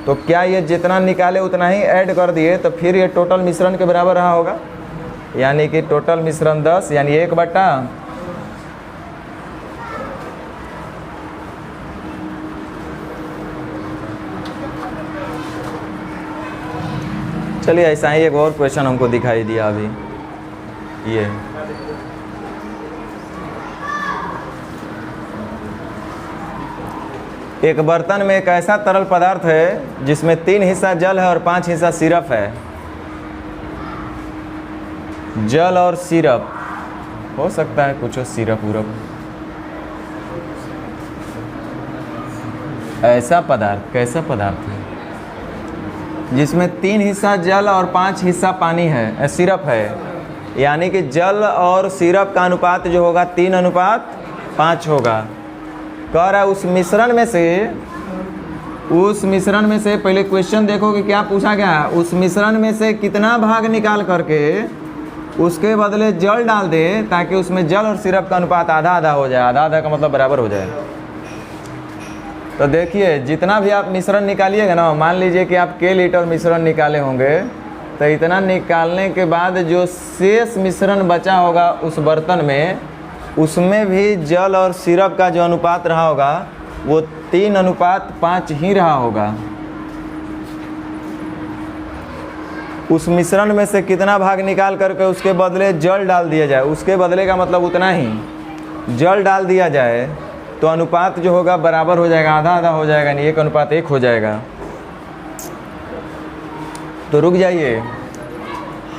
तो क्या ये जितना निकाले उतना ही ऐड कर दिए, तो फिर ये टोटल मिश्रण के बराबर रहा होगा, यानी कि टोटल मिश्रण 10, यानी 1/। चलिए, ऐसा ही एक और क्वेश्चन हमको दिखाई दिया अभी। ये एक बर्तन में एक ऐसा तरल पदार्थ है जिसमें 3 हिस्सा जल है और 5 हिस्सा सिरप है। जल और सिरप हो सकता है कुछ सिरप उरप, ऐसा पदार्थ, कैसा पदार्थ है जिसमें 3 हिस्सा जल और 5 हिस्सा पानी है, सिरप है। यानी कि जल और सिरप का अनुपात जो होगा 3:5 होगा। कह रहा है उस मिश्रण में से पहले क्वेश्चन देखो कि क्या पूछा गया है। उस मिश्रण में से कितना भाग निकाल करके उसके बदले जल डाल दे, ताकि उसमें जल और सिरप का अनुपात आधा आधा हो जाए। आधा आधा का मतलब बराबर हो जाए। तो देखिए, जितना भी आप मिश्रण निकालिएगा ना, मान लीजिए कि आप के लीटर मिश्रण निकाले होंगे, तो इतना निकालने के बाद जो शेष मिश्रण बचा होगा उस बर्तन में, उसमें भी जल और सिरप का जो अनुपात रहा होगा वो 3:5 ही रहा होगा। उस मिश्रण में से कितना भाग निकाल करके उसके बदले जल डाल दिया जाए, उसके बदले का मतलब उतना ही जल डाल दिया जाए, तो अनुपात जो होगा बराबर हो जाएगा, आधा आधा हो जाएगा, यानी 1:1 हो जाएगा। तो रुक जाइए,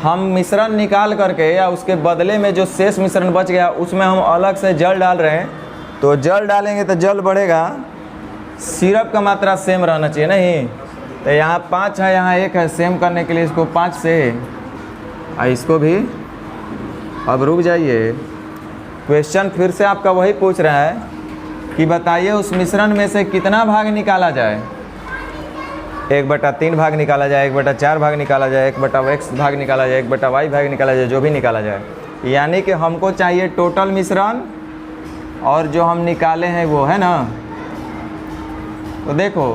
हम मिश्रण निकाल करके या उसके बदले में जो शेष मिश्रण बच गया उसमें हम अलग से जल डाल रहे हैं, तो जल डालेंगे तो जल बढ़ेगा, सिरप का मात्रा सेम रहना चाहिए नहीं। तो यहाँ 5 है, यहाँ 1 है, सेम करने के लिए इसको 5 से इसको भी। अब रुक जाइए, क्वेश्चन फिर से आपका वही पूछ रहा है कि बताइए उस मिश्रण में से कितना भाग निकाला जाए। 1/3 भाग निकाला जाए, 1/4 भाग निकाला जाए, 1/x भाग निकाला जाए, 1/y भाग निकाला जाए, जो भी निकाला जाए। यानी कि हमको चाहिए टोटल मिश्रण और जो हम निकाले हैं वो, है ना। तो देखो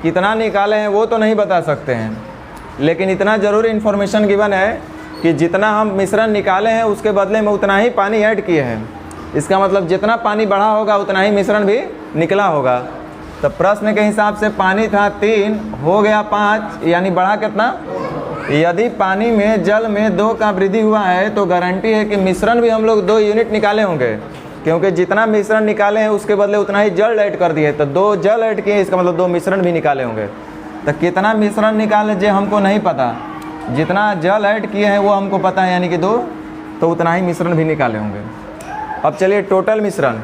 कितना निकाले हैं वो तो नहीं बता सकते हैं, लेकिन इतना ज़रूर इन्फॉर्मेशन गिवन है कि जितना हम मिश्रण निकाले हैं उसके बदले में उतना ही पानी ऐड किए हैं। इसका मतलब जितना पानी बढ़ा होगा उतना ही मिश्रण भी निकला होगा। तो प्रश्न के हिसाब से पानी था 3, हो गया 5, यानी बढ़ा कितना। यदि पानी में जल में 2 का वृद्धि हुआ है तो गारंटी है कि मिश्रण भी हम लोग 2 यूनिट निकाले होंगे, क्योंकि जितना मिश्रण निकाले हैं उसके बदले उतना ही जल ऐड कर दिए। तो 2 जल ऐड किए, इसका मतलब 2 मिश्रण भी निकाले होंगे। तो कितना मिश्रण निकाले जो हमको नहीं पता, जितना जल ऐड किए हैं वो हमको पता है, यानी कि 2, तो उतना ही मिश्रण भी निकाले होंगे। अब चलिए टोटल मिश्रण,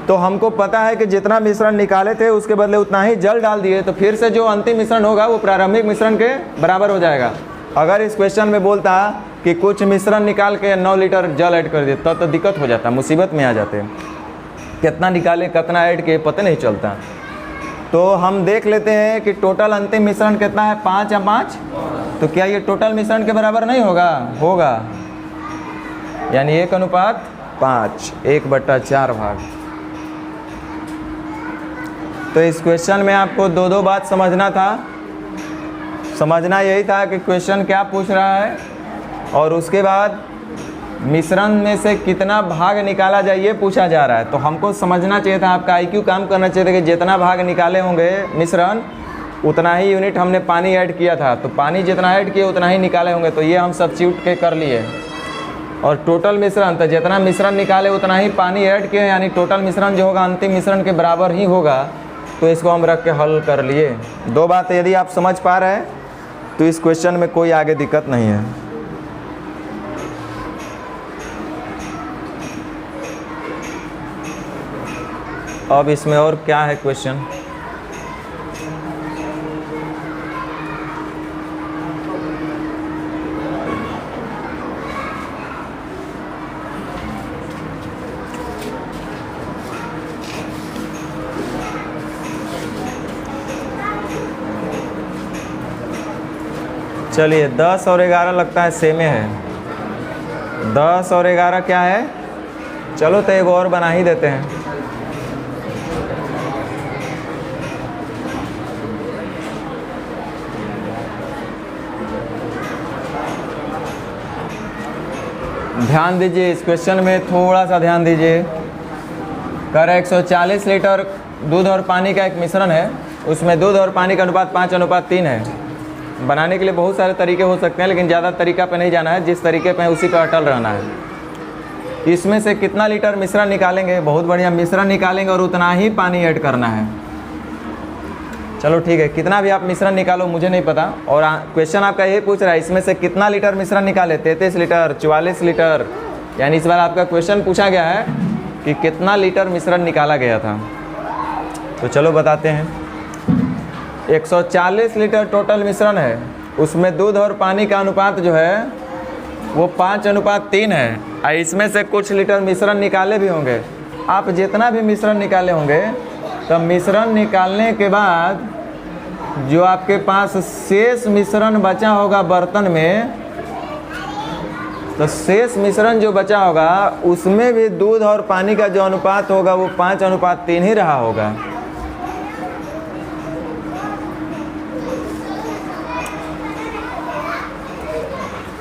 तो हमको पता है कि जितना मिश्रण निकाले थे उसके बदले उतना ही जल डाल दिए, तो फिर से जो अंतिम मिश्रण होगा वो प्रारंभिक मिश्रण के बराबर हो जाएगा। अगर इस क्वेश्चन में बोलता कि कुछ मिश्रण निकाल के 9 लीटर जल ऐड कर दिए तब तो दिक्कत हो जाता, मुसीबत में आ जाते। कितना निकाले कितना ऐड किए पता नहीं चलता। तो हम देख लेते हैं कि टोटल अंतिम मिश्रण कितना है, 5 या 5। तो क्या ये टोटल मिश्रण के बराबर नहीं होगा? होगा, यानी 1:5, 1/4 भाग। तो इस क्वेश्चन में आपको 2 बात समझना था। समझना यही था कि क्वेश्चन क्या पूछ रहा है और उसके बाद मिश्रण में से कितना भाग निकाला जाए ये पूछा जा रहा है। तो हमको समझना चाहिए था, आपका आईक्यू काम करना चाहिए था कि जितना भाग निकाले होंगे मिश्रण उतना ही यूनिट हमने पानी ऐड किया था, तो पानी जितना ऐड किया उतना ही निकाले होंगे। तो ये हम सब्स्टिट्यूट के कर लिए। और टोटल मिश्रण, तो जितना मिश्रण निकाले उतना ही पानी ऐड किए, यानी टोटल मिश्रण जो होगा अंतिम मिश्रण के बराबर ही होगा। तो इसको हम रख के हल कर लिए। 2 बात यदि आप समझ पा रहे हैं तो इस क्वेश्चन में कोई आगे दिक्कत नहीं है। अब इसमें और क्या है क्वेश्चन? चलिए 10 और 11 लगता है सेम है। 10 और 11 क्या है? चलो तो एक और बना ही देते हैं। ध्यान दीजिए इस क्वेश्चन में, थोड़ा सा ध्यान दीजिए। कर 140 लीटर दूध और पानी का एक मिश्रण है, उसमें दूध और पानी का अनुपात 5:3 है। बनाने के लिए बहुत सारे तरीके हो सकते हैं, लेकिन ज़्यादा तरीका पे नहीं जाना है, जिस तरीके पे है उसी पे अटल रहना है। इसमें से कितना लीटर मिश्रण निकालेंगे? बहुत बढ़िया, मिश्रण निकालेंगे और उतना ही पानी ऐड करना है। चलो ठीक है, कितना भी आप मिश्रण निकालो मुझे नहीं पता। और क्वेश्चन आपका यही पूछ रहा है इसमें से कितना लीटर मिश्रण निकाले, 33 लीटर, 44 लीटर, यानी इस बार आपका क्वेश्चन पूछा गया है कि कितना लीटर मिश्रण निकाला गया था। तो चलो बताते हैं। 140 लीटर टोटल मिश्रण है, उसमें दूध और पानी का अनुपात जो है वो 5:3 है। इसमें से कुछ लीटर मिश्रण निकाले भी होंगे। आप जितना भी मिश्रण निकाले होंगे तो मिश्रण निकालने के बाद जो आपके पास शेष मिश्रण बचा होगा बर्तन में, तो शेष मिश्रण जो बचा होगा उसमें भी दूध और पानी का जो अनुपात होगा वो 5:3 ही रहा होगा।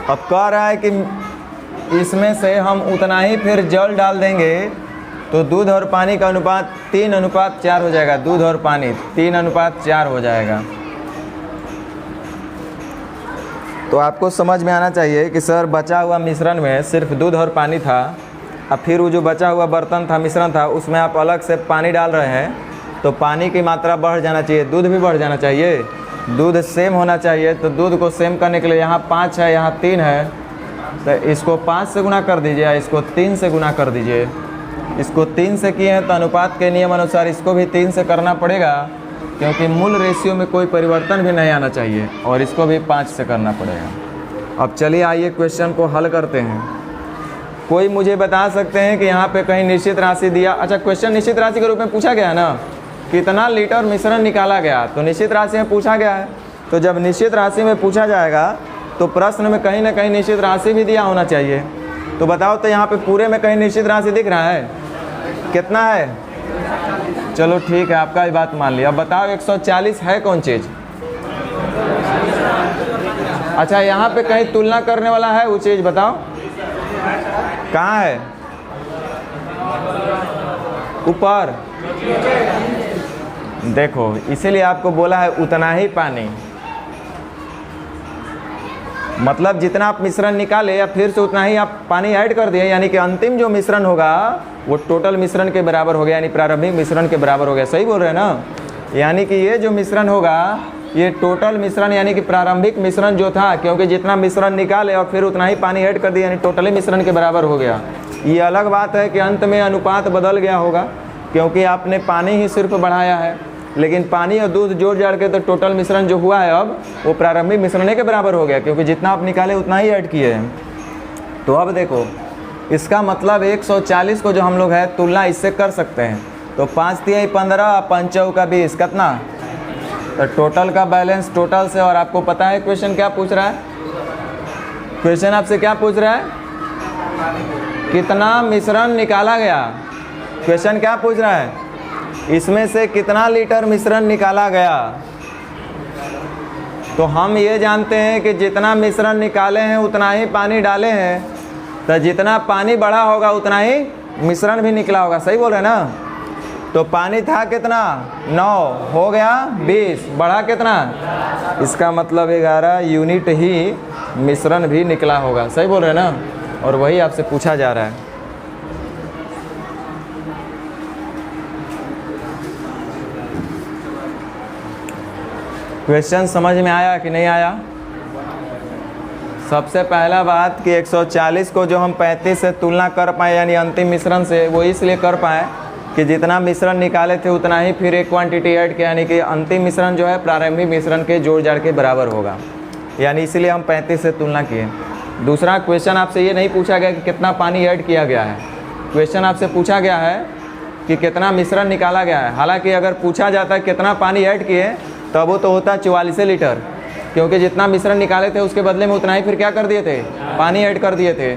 अब कह रहा है कि इसमें से हम उतना ही फिर जल डाल देंगे तो दूध और पानी का अनुपात 3:4 हो जाएगा। दूध और पानी 3:4 हो जाएगा। तो आपको समझ में आना चाहिए कि सर बचा हुआ मिश्रण में सिर्फ दूध और पानी था, अब फिर वो जो बचा हुआ बर्तन था, मिश्रण था, उसमें आप अलग से पानी डाल रहे हैं, तो पानी की मात्रा बढ़ जाना चाहिए, दूध भी बढ़ जाना चाहिए, दूध सेम होना चाहिए। तो दूध को सेम करने के लिए यहाँ 5 है, यहाँ 3 है, तो इसको 5 से गुना कर दीजिए, इसको 3 से गुना कर दीजिए। इसको 3 से किए हैं तो अनुपात के नियम अनुसार इसको भी 3 से करना पड़ेगा, क्योंकि मूल रेशियो में कोई परिवर्तन भी नहीं आना चाहिए, और इसको भी 5 से करना पड़ेगा। अब चलिए आइए क्वेश्चन को हल करते हैं। कोई मुझे बता सकते हैं कि यहाँ पे कहीं निश्चित राशि दिया? अच्छा, क्वेश्चन निश्चित राशि के रूप में पूछा गया है ना, कितना लीटर मिश्रण निकाला गया, तो निश्चित राशि में पूछा गया है। तो जब निश्चित राशि में पूछा जाएगा तो प्रश्न में कहीं ना कहीं निश्चित राशि भी दिया होना चाहिए। तो बताओ तो यहाँ पे पूरे में कहीं निश्चित राशि दिख रहा है? कितना है? चलो ठीक है, आपका ही बात मान लिया। अब बताओ 140 है कौन चीज़? अच्छा, यहाँ पे कहीं तुलना करने वाला है वो चीज़ बताओ, कहाँ है? ऊपर देखो, इसीलिए आपको बोला है उतना ही पानी, मतलब जितना आप मिश्रण निकाले या फिर से उतना ही आप पानी ऐड कर दिए, यानी कि अंतिम जो मिश्रण होगा वो टोटल मिश्रण के बराबर हो गया, यानी प्रारंभिक मिश्रण के बराबर हो गया। सही बोल रहे हैं ना? यानी कि ये जो मिश्रण होगा ये टोटल मिश्रण यानी कि प्रारंभिक मिश्रण जो था, क्योंकि जितना मिश्रण निकाले और फिर उतना ही पानी ऐड कर दिया, यानी टोटली मिश्रण के बराबर हो गया। ये अलग बात है कि अंत में अनुपात बदल गया होगा, क्योंकि आपने पानी ही सिर्फ बढ़ाया है, लेकिन पानी और दूध जोड़ जाड़ के तो टोटल मिश्रण जो हुआ है अब वो प्रारंभिक मिश्रण के बराबर हो गया, क्योंकि जितना आप निकाले उतना ही ऐड किए हैं। तो अब देखो, इसका मतलब 140 को जो हम लोग है तुलना इससे कर सकते हैं। तो 5 तिहाई 15, 5 चौका 20, कितना? तो टोटल का बैलेंस टोटल से। और आपको पता है क्वेश्चन क्या पूछ रहा है? क्वेश्चन आपसे क्या पूछ रहा है? कितना मिश्रण निकाला गया। क्वेश्चन क्या पूछ रहा है? इसमें से कितना लीटर मिश्रण निकाला गया। तो हम ये जानते हैं कि जितना मिश्रण निकाले हैं उतना ही पानी डाले हैं, तो जितना पानी बढ़ा होगा उतना ही मिश्रण भी निकला होगा। सही बोल रहे हैं ना? तो पानी था कितना? 9 हो गया 20, बढ़ा कितना? इसका मतलब 11 यूनिट ही मिश्रण भी निकला होगा। सही बोल रहे हैं ना? और वही आपसे पूछा जा रहा है। क्वेश्चन समझ में आया कि नहीं आया? सबसे पहला बात कि 140 को जो हम 35 से तुलना कर पाए, यानी अंतिम मिश्रण से, वो इसलिए कर पाए कि जितना मिश्रण निकाले थे उतना ही फिर एक क्वांटिटी ऐड किया, यानी कि अंतिम मिश्रण जो है प्रारंभिक मिश्रण के जोड़ जाड़ के बराबर होगा, यानी इसीलिए हम 35 से तुलना किए। दूसरा, क्वेश्चन आपसे ये नहीं पूछा गया कि कितना पानी ऐड किया गया है, क्वेश्चन आपसे पूछा गया है कि कितना मिश्रण निकाला गया है। हालांकि अगर पूछा जाता है कितना पानी ऐड किए तब वो तो होता 44 लीटर, क्योंकि जितना मिश्रण निकाले थे उसके बदले में उतना ही फिर क्या कर दिए थे? पानी ऐड कर दिए थे।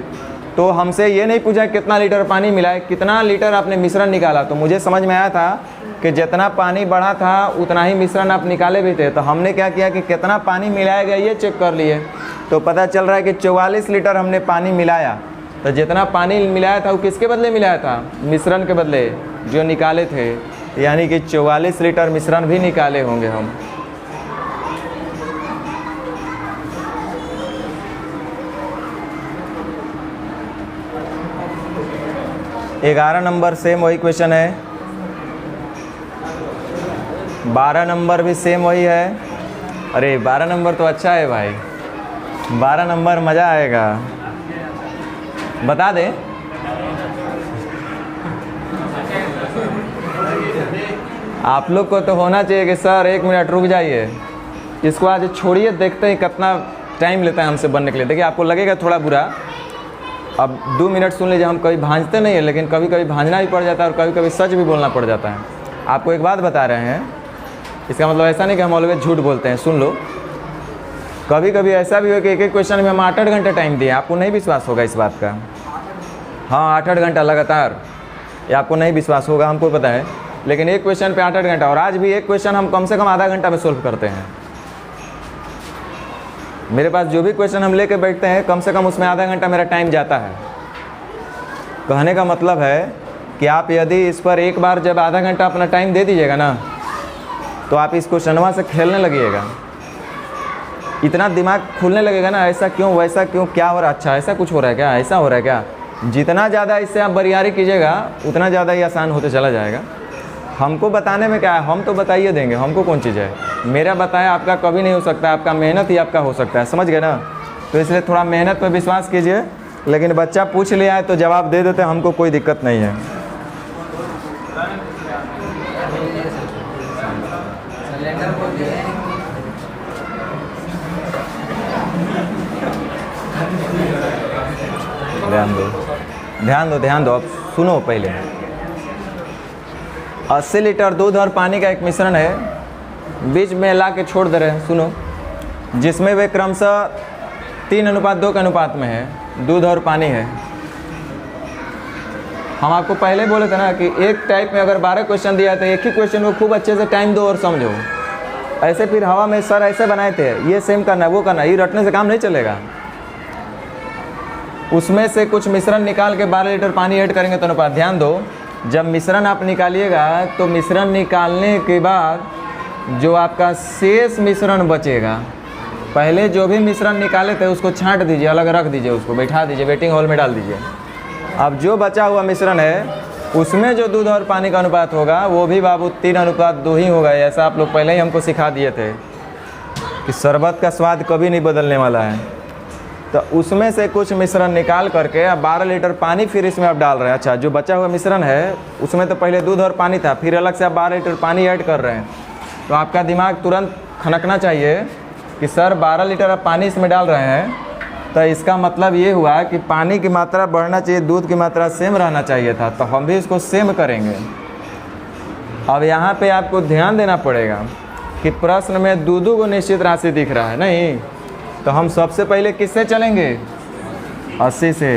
तो हमसे ये नहीं पूछा कितना लीटर पानी मिला है, कितना लीटर आपने मिश्रण निकाला। तो मुझे समझ में आया था कि जितना पानी बढ़ा था उतना ही मिश्रण आप निकाले भी थे। तो हमने क्या किया कि कितना पानी मिलाया गया ये चेक कर लिए, तो पता चल रहा है कि 44 लीटर हमने पानी मिलाया। तो जितना पानी मिलाया था वो किसके बदले मिलाया था? मिश्रण के बदले जो निकाले थे, यानी कि 44 लीटर मिश्रण भी निकाले होंगे हम। ग्यारह नंबर सेम वही क्वेश्चन है, 12 नंबर भी सेम वही है। अरे 12 नंबर तो अच्छा है भाई, 12 नंबर मज़ा आएगा। बता दें, आप लोग को तो होना चाहिए कि सर 1 मिनट रुक जाइए, इसको आज छोड़िए, देखते हैं कितना टाइम लेता है हमसे बनने के लिए। देखिए आपको लगेगा थोड़ा बुरा, अब 2 मिनट सुन लीजिए। हम कभी भांजते नहीं है, लेकिन कभी कभी भांजना भी पड़ जाता है और कभी कभी सच भी बोलना पड़ जाता है। आपको एक बात बता रहे हैं, इसका मतलब ऐसा नहीं कि हम ऑलवेज झूठ बोलते हैं। सुन लो, कभी कभी ऐसा भी हो कि एक क्वेश्चन में हम 8-8 घंटे टाइम दिए, आपको नहीं विश्वास होगा इस बात का। हाँ, 8-8 घंटा लगातार, ये आपको नहीं विश्वास होगा, हमको पता है, लेकिन एक क्वेश्चन पे 8-8 घंटा। और आज भी एक क्वेश्चन हम कम से कम आधा घंटा में सोल्व करते हैं। मेरे पास जो भी क्वेश्चन हम लेके बैठते हैं कम से कम उसमें आधा घंटा मेरा टाइम जाता है। कहने का मतलब है कि आप यदि इस पर एक बार जब आधा घंटा अपना टाइम दे दीजिएगा ना, तो आप इस क्वेश्चनवा से खेलने लगिएगा, इतना दिमाग खुलने लगेगा ना, ऐसा क्यों, वैसा क्यों, क्या हो रहा, अच्छा ऐसा कुछ हो रहा है क्या, ऐसा हो रहा है क्या। जितना ज़्यादा इससे आप बरियारी कीजिएगा उतना ज़्यादा ही आसान होते चला जाएगा। हमको बताने में क्या है, हम तो बताइए देंगे, हमको कौन चीज़ है। मेरा बताया आपका कभी नहीं हो सकता, आपका मेहनत ही आपका हो सकता है, समझ गए ना। तो इसलिए थोड़ा मेहनत पर विश्वास कीजिए। लेकिन बच्चा पूछ लिया है तो जवाब दे देते, हमको कोई दिक्कत नहीं है। ध्यान दो। ध्यान दो, अब सुनो पहले। 80 लीटर दूध और पानी का एक मिश्रण है, बीच में ला के छोड़ दे रहे हैं, सुनो, जिसमें वे क्रमशः 3:2 के अनुपात में है, दूध और पानी है। हम आपको पहले बोले थे ना कि एक टाइप में अगर 12 क्वेश्चन दिया है तो एक ही क्वेश्चन को खूब अच्छे से टाइम दो और समझो। ऐसे फिर हवा में सर ऐसे बनाए थे, ये सेम करना है, वो करना है, ये रटने से काम नहीं चलेगा। उसमें से कुछ मिश्रण निकाल के 12 लीटर पानी ऐड करेंगे तो अनुपात। ध्यान दो, जब मिश्रण आप निकालिएगा तो मिश्रण निकालने के बाद जो आपका शेष मिश्रण बचेगा, पहले जो भी मिश्रण निकाले थे उसको छांट दीजिए, अलग रख दीजिए, उसको बैठा दीजिए, वेटिंग हॉल में डाल दीजिए। अब जो बचा हुआ मिश्रण है उसमें जो दूध और पानी का अनुपात होगा वो भी बाबू 3:2 ही होगा। ऐसा आप लोग पहले ही हमको सिखा दिए थे कि शरबत का स्वाद कभी नहीं बदलने वाला है। तो उसमें से कुछ मिश्रण निकाल करके अब 12 लीटर पानी फिर इसमें आप डाल रहे हैं। अच्छा, जो बचा हुआ मिश्रण है उसमें तो पहले दूध और पानी था, फिर अलग से आप 12 लीटर पानी ऐड कर रहे हैं। तो आपका दिमाग तुरंत खनकना चाहिए कि सर 12 लीटर आप पानी इसमें डाल रहे हैं, तो इसका मतलब ये हुआ कि पानी की मात्रा बढ़ना चाहिए, दूध की मात्रा सेम रहना चाहिए था, तो हम भी इसको सेम करेंगे। अब यहाँ पे आपको ध्यान देना पड़ेगा कि प्रश्न में दूध को निश्चित राशि दिख रहा है नहीं, तो हम सबसे पहले किससे चलेंगे? 80 से।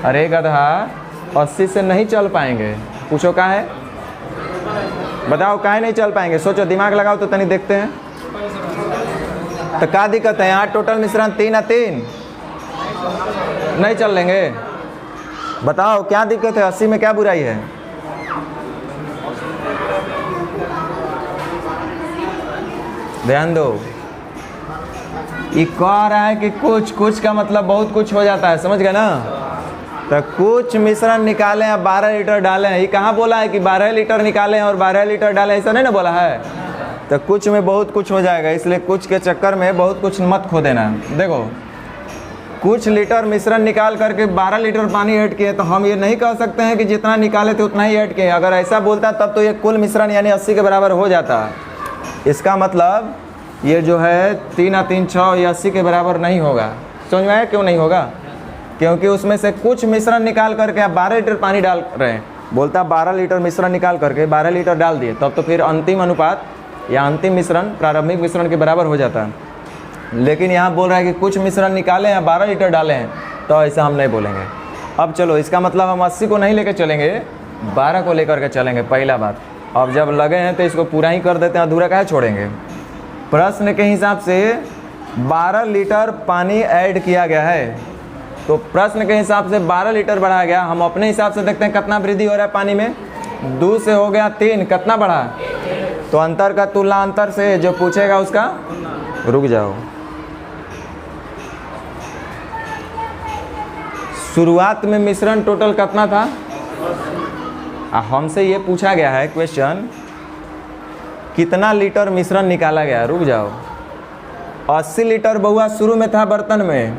अरे गधा, 80 से नहीं चल पाएंगे। पूछो काहे? बताओ काहे नहीं चल पाएंगे? सोचो, दिमाग लगाओ तो तनी देखते हैं। तो क्या दिक्कत है? यहाँ टोटल मिश्रण 3 है, 3 नहीं चल लेंगे? बताओ क्या दिक्कत है? 80 में क्या बुराई है? ध्यान दो, ये कह रहा है कि कुछ का मतलब बहुत कुछ हो जाता है, समझ गए ना? तो कुछ मिश्रण निकालें और 12 लीटर डालें। ये कहाँ बोला है कि 12 लीटर निकालें और 12 लीटर डालें? ऐसा नहीं ना बोला है। तो कुछ में बहुत कुछ हो जाएगा, इसलिए कुछ के चक्कर में बहुत कुछ मत खो देना। देखो, कुछ लीटर मिश्रण निकाल करके 12 लीटर पानी ऐड किए, तो हम ये नहीं कह सकते हैं कि जितना निकाले थे उतना ही ऐड किए। अगर ऐसा बोलता तब तो ये कुल मिश्रण यानी 80 के बराबर हो जाता। इसका मतलब ये जो है 3 और 3 6 ये 80 के बराबर नहीं होगा। समझ में आया क्यों नहीं होगा? क्योंकि उसमें से कुछ मिश्रण निकाल करके आप 12 लीटर पानी डाल रहे हैं। बोलता 12 लीटर मिश्रण निकाल करके 12 लीटर डाल दिए, तब तो फिर अंतिम अनुपात या अंतिम मिश्रण प्रारंभिक मिश्रण के बराबर हो जाता है। लेकिन यहाँ बोल रहा है कि कुछ मिश्रण निकाले हैं 12 लीटर डाले हैं, तो ऐसा हम नहीं बोलेंगे। अब चलो, इसका मतलब हम 80 को नहीं लेकर चलेंगे, 12 को लेकर के चलेंगे, पहला बात। अब जब लगे हैं तो इसको पूरा ही कर देते हैं, अधूरा काहे छोड़ेंगे? प्रश्न के हिसाब से 12 लीटर पानी ऐड किया गया है, तो प्रश्न के हिसाब से 12 लीटर बढ़ाया गया। हम अपने हिसाब से देखते हैं कितना वृद्धि हो रहा है पानी में। 2 से हो गया 3, कितना बढ़ा? तो अंतर का तुलना अंतर से, जो पूछेगा उसका, रुक जाओ। शुरुआत में मिश्रण टोटल कितना था? हमसे ये पूछा गया है क्वेश्चन, कितना लीटर मिश्रण निकाला गया? रुक जाओ। 80 लीटर बहुआ शुरू में था बर्तन में,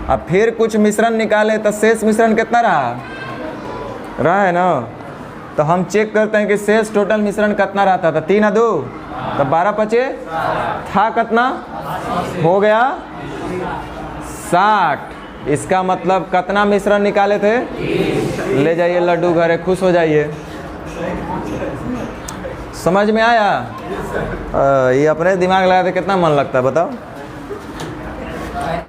अब फिर कुछ मिश्रण निकाले तो शेष मिश्रण कितना रहा है ना? तो हम चेक करते हैं कि शेष टोटल मिश्रण कितना रहता था। 3 और 2 तो 12 बचे, था कितना? हो गया 60। इसका मतलब कितना मिश्रण निकाले थे? ले जाइए लड्डू घरे, खुश हो जाइए। समझ में आया? ये अपने दिमाग लगाते कितना मन लगता है बताओ।